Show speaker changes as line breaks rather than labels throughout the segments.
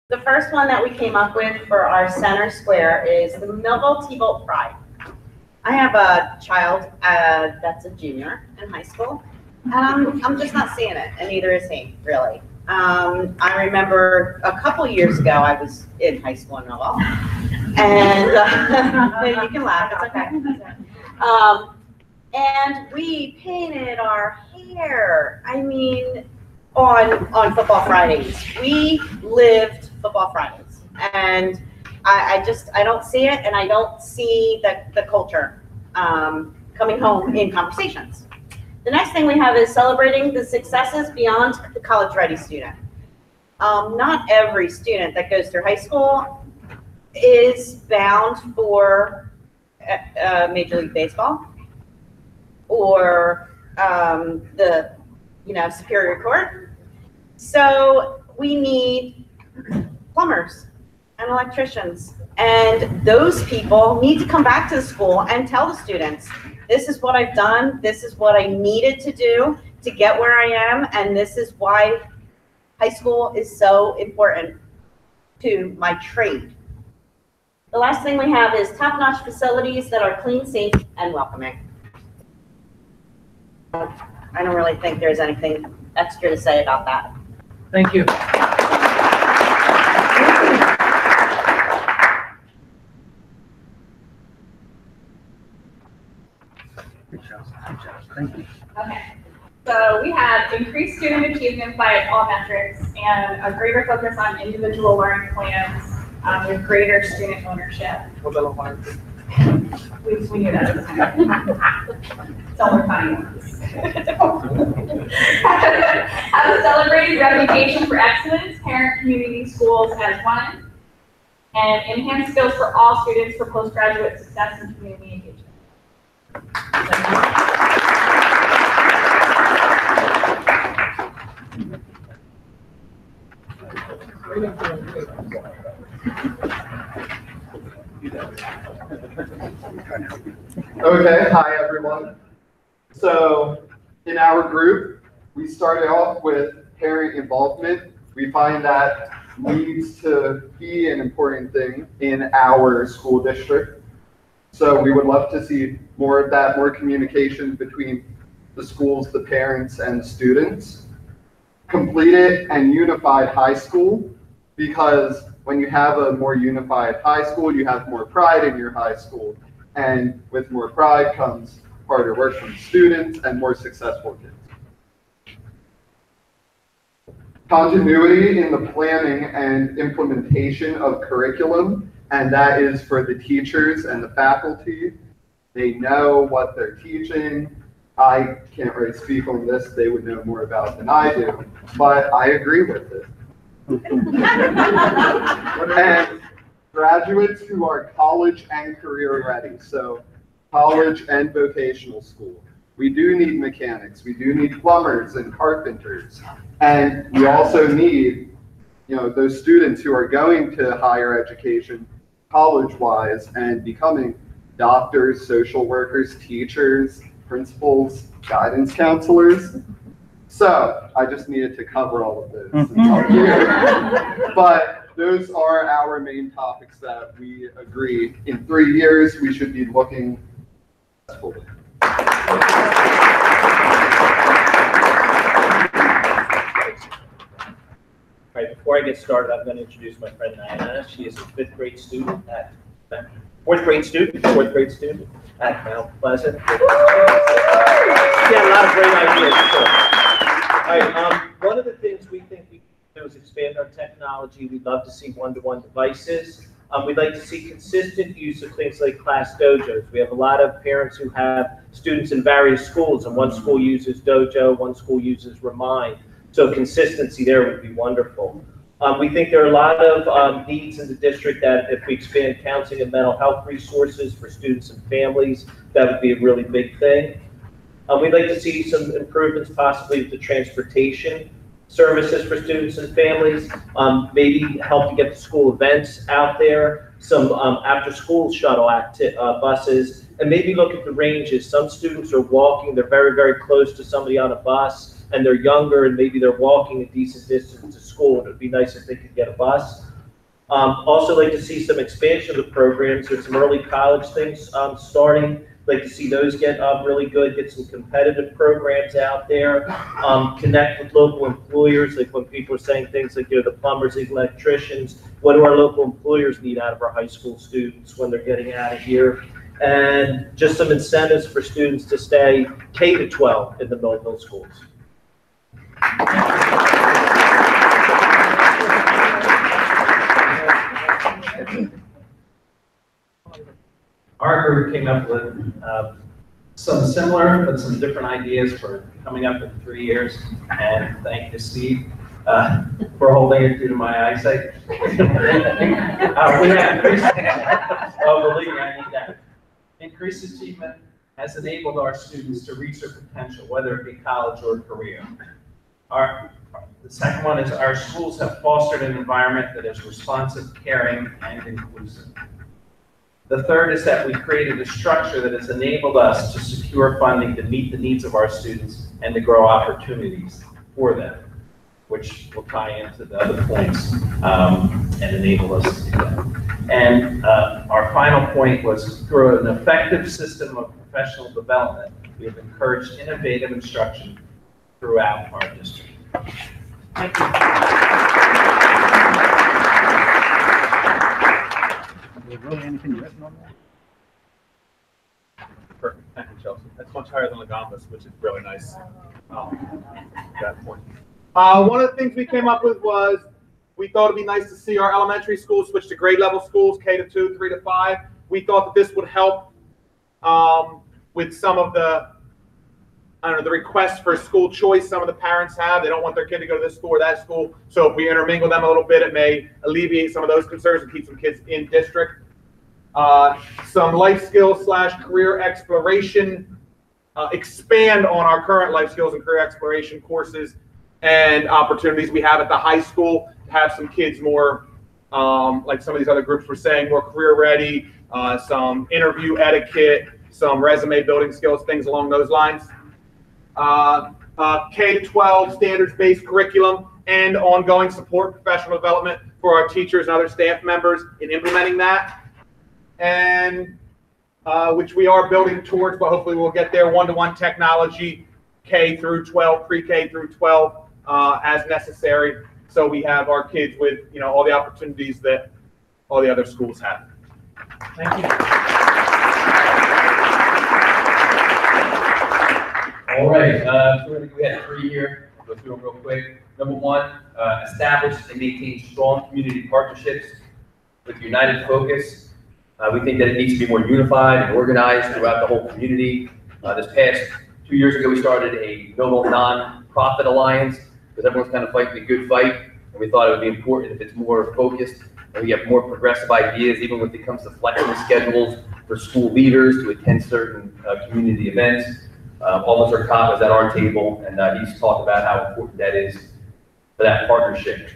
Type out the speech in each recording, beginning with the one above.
The first one that we came up with for our center square is the Millville T-Bolt Pride. I have a child that's a junior in high school, and I'm just not seeing it, and neither is he, really. I remember a couple years ago, I was in high school in Millville, and you can laugh, it's okay. And we painted our hair, I mean, on Football Fridays. We lived Football Fridays, and I don't see it, and I don't see the culture coming home in conversations. The next thing we have is celebrating the successes beyond the college-ready student. Not every student that goes through high school is bound for Major League Baseball or the Superior Court. So we need plumbers and electricians, and those people need to come back to the school and tell the students, this is what I've done, this is what I needed to do to get where I am, and this is why high school is so important to my trade. The last thing we have is top-notch facilities that are clean, safe, and welcoming. I don't really think there's anything extra to say about that.
Thank you. Thank you.
Okay. So we have increased student achievement by all metrics and a greater focus on individual learning plans with greater student ownership. We knew that. It's all we're finding. Have a celebrated reputation for excellence, parent, community, schools as one, and enhanced skills for all students for postgraduate success and community engagement.
Okay, hi everyone. So in our group, we started off with parent involvement. We find that needs to be an important thing in our school district. So we would love to see more of that, more communication between the schools, the parents, and students. Completed and unified high school, because when you have a more unified high school, you have more pride in your high school. And with more pride comes harder work from students and more successful kids. Continuity in the planning and implementation of curriculum, and that is for the teachers and the faculty. They know what they're teaching. I can't really speak on this, they would know more about than I do, but I agree with it. And graduates who are college and career ready, so college and vocational school. We do need mechanics, we do need plumbers and carpenters, and we also need, those students who are going to higher education college-wise and becoming doctors, social workers, teachers, principals, guidance counselors. So I just needed to cover all of those since I'm here. But those are our main topics that we agree in 3 years we should be looking successfully.
All right, before I get started, I'm going to introduce my friend Diana. She is a fourth grade student at Mount Pleasant. She had a lot of great ideas. All right, one of the things we think we can do is expand our technology. We'd love to see one-to-one devices. We'd like to see consistent use of things like class dojos. We have a lot of parents who have students in various schools, and one school uses Dojo, one school uses Remind. So consistency there would be wonderful. We think there are a lot of needs in the district that if we expand counseling and mental health resources for students and families, that would be a really big thing. We'd like to see some improvements possibly with the transportation services for students and families, maybe help to get the school events out there, some after-school shuttle buses, and maybe look at the ranges. Some students are walking, they're very, very close to somebody on a bus, and they're younger, and maybe they're walking a decent distance to school. It would be nice if they could get a bus. Also like to see some expansion of the programs. There's some early college things starting. Like to see those get really good, get some competitive programs out there, connect with local employers, like when people are saying things like, the plumbers, the electricians, what do our local employers need out of our high school students when they're getting out of here? And just some incentives for students to stay K to 12 in the Millville schools.
Our group came up with some similar but some different ideas for coming up in 3 years, and thank you, Steve, for holding it due to my eyesight. We have increased, believe me, I need that. Increased achievement has enabled our students to reach their potential, whether it be college or career. The second one is our schools have fostered an environment that is responsive, caring, and inclusive. The third is that we created a structure that has enabled us to secure funding to meet the needs of our students and to grow opportunities for them, which will tie into the other points and enable us to do that. And our final point was through an effective system of professional development, we have encouraged innovative instruction throughout our district. Thank you.
Is there really anything written on that?
Perfect. Thank you, Chelsea. That's much higher than Legomas, which is really nice. That point.
One of the things we came up with was we thought it'd be nice to see our elementary schools switch to grade level schools, K to 2, 3 to 5. We thought that this would help with some of the, the requests for school choice some of the parents have. They don't want their kid to go to this school or that school. So if we intermingle them a little bit, it may alleviate some of those concerns and keep some kids in district. Some life skills / career exploration, expand on our current life skills and career exploration courses and opportunities we have at the high school to have some kids more, like some of these other groups were saying, more career ready, some interview etiquette, some resume building skills, things along those lines. K to 12 standards-based curriculum and ongoing support professional development for our teachers and other staff members in implementing that. And which we are building towards, but hopefully we'll get there, one-to-one technology, K through 12, pre-K through 12, as necessary. So we have our kids with, all the opportunities that all the other schools have.
Thank you. All right, we had 3 here. I'll go through them real quick. Number 1, establish and maintain strong community partnerships with united focus. We think that it needs to be more unified and organized throughout the whole community. This past 2 years ago, we started a Millville non-profit alliance because everyone's kind of fighting the good fight, and we thought it would be important if it's more focused and we have more progressive ideas, even when it comes to flexing schedules for school leaders to attend certain community events. Officer Cobb was at our table, and he's talked about how important that is for that partnership.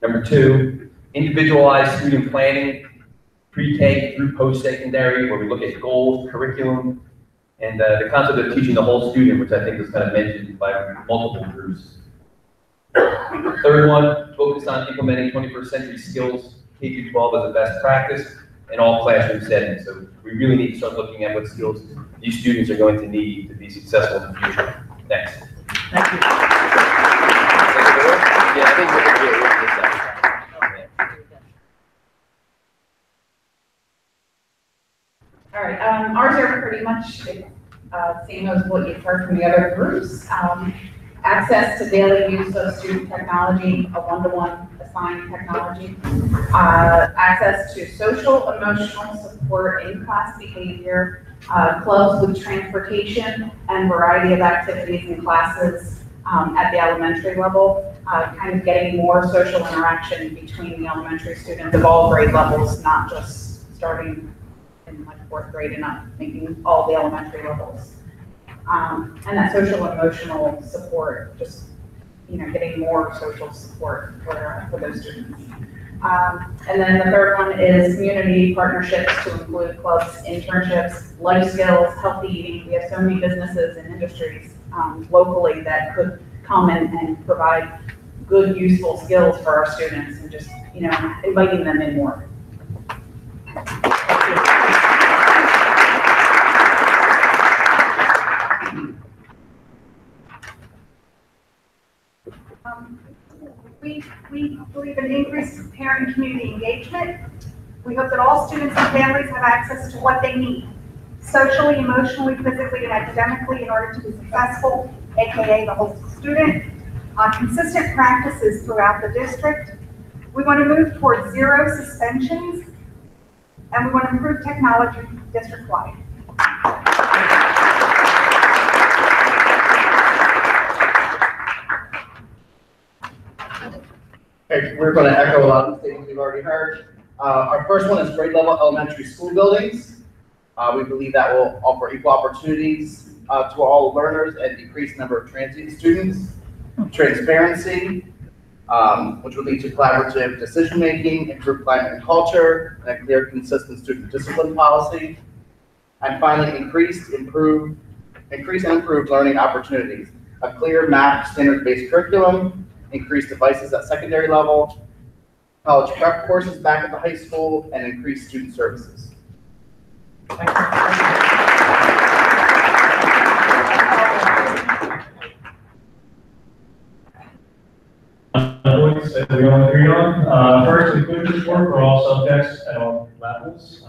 Number 2, individualized student planning, pre-K through post-secondary, where we look at goals, curriculum, and the concept of teaching the whole student, which I think was kind of mentioned by multiple groups. Third one, focus on implementing 21st century skills, K through 12 as a best practice in all classroom settings. So we really need to start looking at what skills these students are going to need to be successful in the future. Next.
Thank you.
Yeah, I think we're going to be able to get that.
All right, ours are pretty much same as what you've heard from the other groups. Access to daily use of student technology, a one-to-one assigned technology. Access to social, emotional support, in-class behavior, clubs with transportation and variety of activities and classes at the elementary level. Kind of getting more social interaction between the elementary students of all grade levels, not just starting in like 4th grade and up, making all the elementary levels. And that social emotional support, just, getting more social support for those students. And then the third one is community partnerships to include clubs, internships, life skills, healthy eating. We have so many businesses and industries locally that could come and provide good, useful skills for our students and just, inviting them in more.
We believe in increased parent and community engagement. We hope that all students and families have access to what they need, socially, emotionally, physically, and academically in order to be successful, AKA the whole student. Consistent practices throughout the district. We want to move towards 0 suspensions, and we want to improve technology district-wide.
Okay, we're going to echo a lot of the things we've already heard. Our first one is grade level elementary school buildings. We believe that will offer equal opportunities to all learners and decrease the number of transient students. Transparency, which will lead to collaborative decision-making, improved climate and culture, and a clear, consistent student discipline policy. And finally, increase and improve learning opportunities. A clear mapped standards-based curriculum, increased devices at secondary level, college prep courses back at the high school, and increased student services.
Points that we all agree on. First, inclusion support for all subjects at all levels.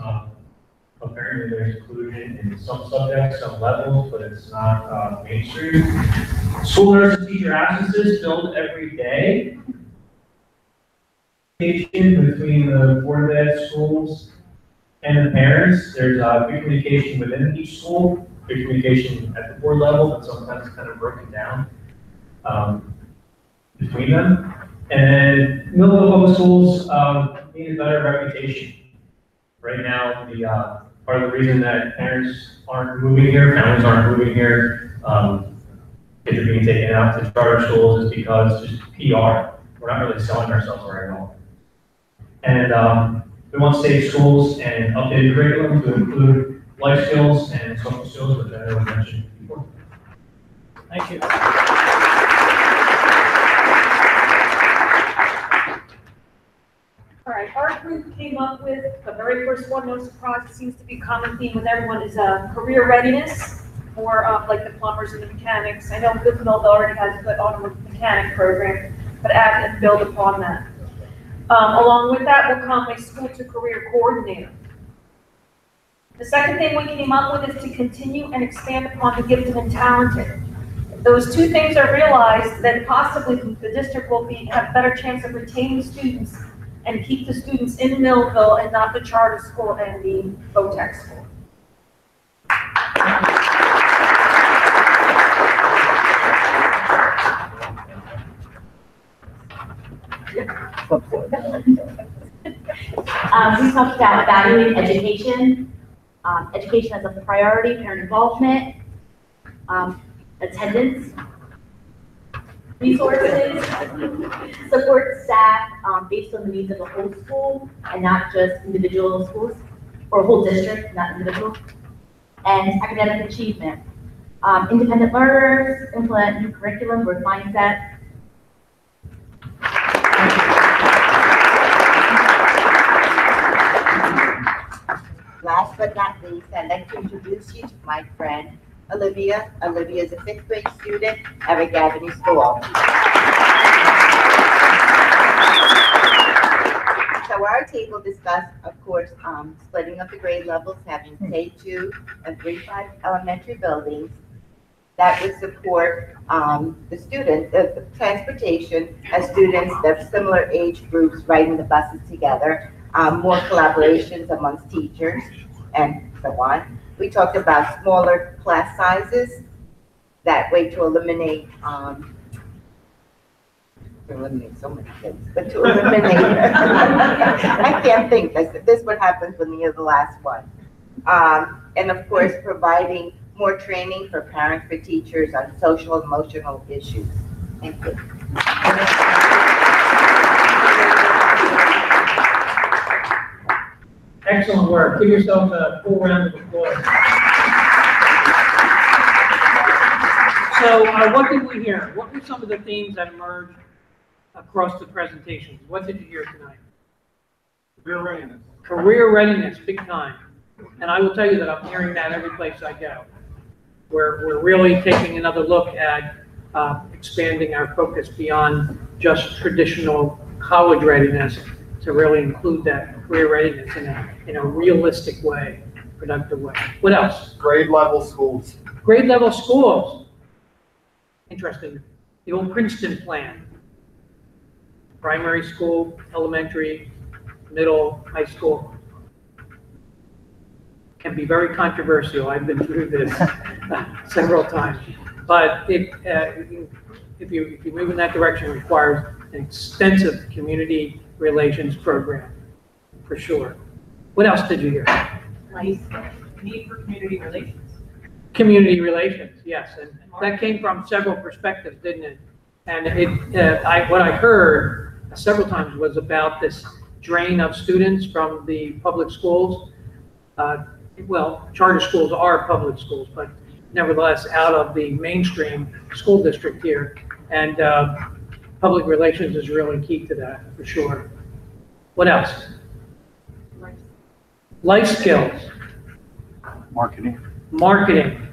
Apparently, there's inclusion in some subjects, some levels, but it's not mainstream. School nurse and teacher absences filled every day. Between the Board of Ed schools and the parents, there's good communication within each school, good communication at the board level, but sometimes it's kind of broken down between them. And Millville Public Schools need a better reputation. Right now, the part of the reason that parents aren't moving here, families aren't moving here, kids are being taken out to charter schools is because just PR. We're not really selling ourselves very well. And we want safe schools and updated curriculum to include life skills and social skills, which I know I mentioned before. Thank you.
All right, our group came up with the very first one, no surprise, it seems to be a common theme with everyone, is career readiness for like the plumbers and the mechanics. I know Millville already has a good auto mechanic program, but add and build upon that. Along with that will come a school to career coordinator. The second thing we came up with is to continue and expand upon the gifted and talented. If those two things are realized, then possibly the district will have a better chance of retaining students and keep the students in Millville and not the charter school and the VOTEC school.
We talked about evaluating education, education as a priority, parent involvement, attendance, resources, support staff based on the needs of the whole school and not just individual schools or whole district, not individual, and academic achievement. Independent learners, implement new curriculum, growth mindset.
Last but not least, I'd like to introduce you to my friend, Olivia. Olivia is a 5th grade student at Rick Avenue School. So our table discussed, of course, splitting up the grade levels, having K2 and 3-5 elementary buildings that would support the students, the transportation as students of similar age groups riding the buses together, more collaborations amongst teachers, and so on. We talked about smaller class sizes, that way to eliminate so many things, but to eliminate, I can't think, this what happens when you're the last one. And of course, providing more training for parents, for teachers on social and emotional issues. Thank you.
Excellent work. Give yourself a full round of applause.
So what did we hear? What were some of the themes that emerged across the presentations. What did you hear tonight?
Career readiness.
Career readiness, big time. And I will tell you that I'm hearing that every place I go. We're really taking another look at expanding our focus beyond just traditional college readiness to really include that career readiness in a realistic way, productive way. What else?
Grade level schools.
Grade level schools. Interesting. The old Princeton plan. Primary school, elementary, middle, high school. Can be very controversial. I've been through this several times. But if you move in that direction, it requires an extensive community relations program, for sure. What else did you hear?
Need for community relations.
Community relations, yes, and that came from several perspectives, didn't it? And what I heard several times was about this drain of students from the public schools. Well, charter schools are public schools, but nevertheless out of the mainstream school district here. And public relations is really key to that, for sure. What else? Life skills.
Marketing.
Marketing.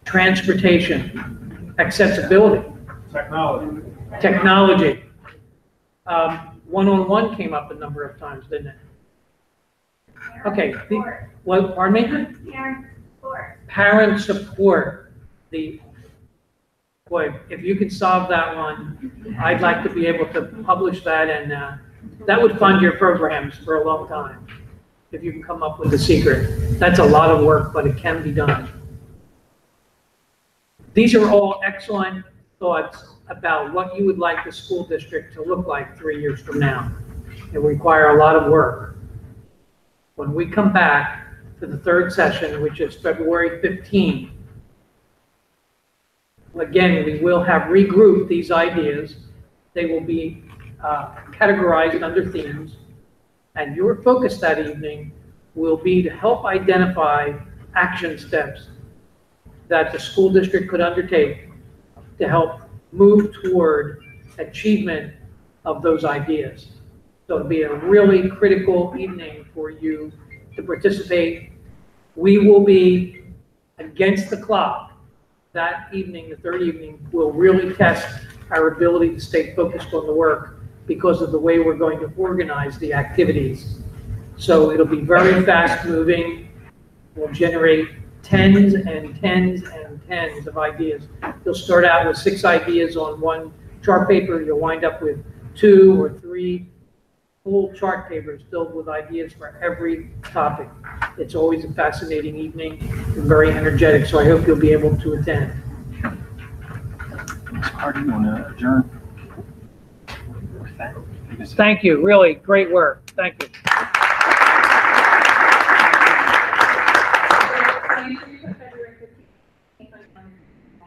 Transportation. Accessibility.
Technology.
Technology. One-on-one came up a number of times, didn't it? Okay. What? Pardon me?
Parent support.
Parent support. Boy, if you can solve that one, I'd like to be able to publish that, and that would fund your programs for a long time. If you can come up with a secret. That's a lot of work, but it can be done. These are all excellent thoughts about what you would like the school district to look like 3 years from now. It will require a lot of work. When we come back to the third session, which is February 15th, again, we will have regrouped these ideas. They will be categorized under themes, and your focus that evening will be to help identify action steps that the school district could undertake to help move toward achievement of those ideas. So it'll be a really critical evening for you to participate. We will be against the clock that evening. The third evening will really test our ability to stay focused on the work because of the way we're going to organize the activities. So it'll be very fast moving. We'll generate tens and tens and tens of ideas. You'll start out with 6 ideas on one chart paper. You'll wind up with 2 or 3 full chart papers filled with ideas for every topic. It's always a fascinating evening and very energetic, so I hope you'll be able to attend.
Ms. Carter, you want to adjourn?
Thank you. Really great work. Thank you.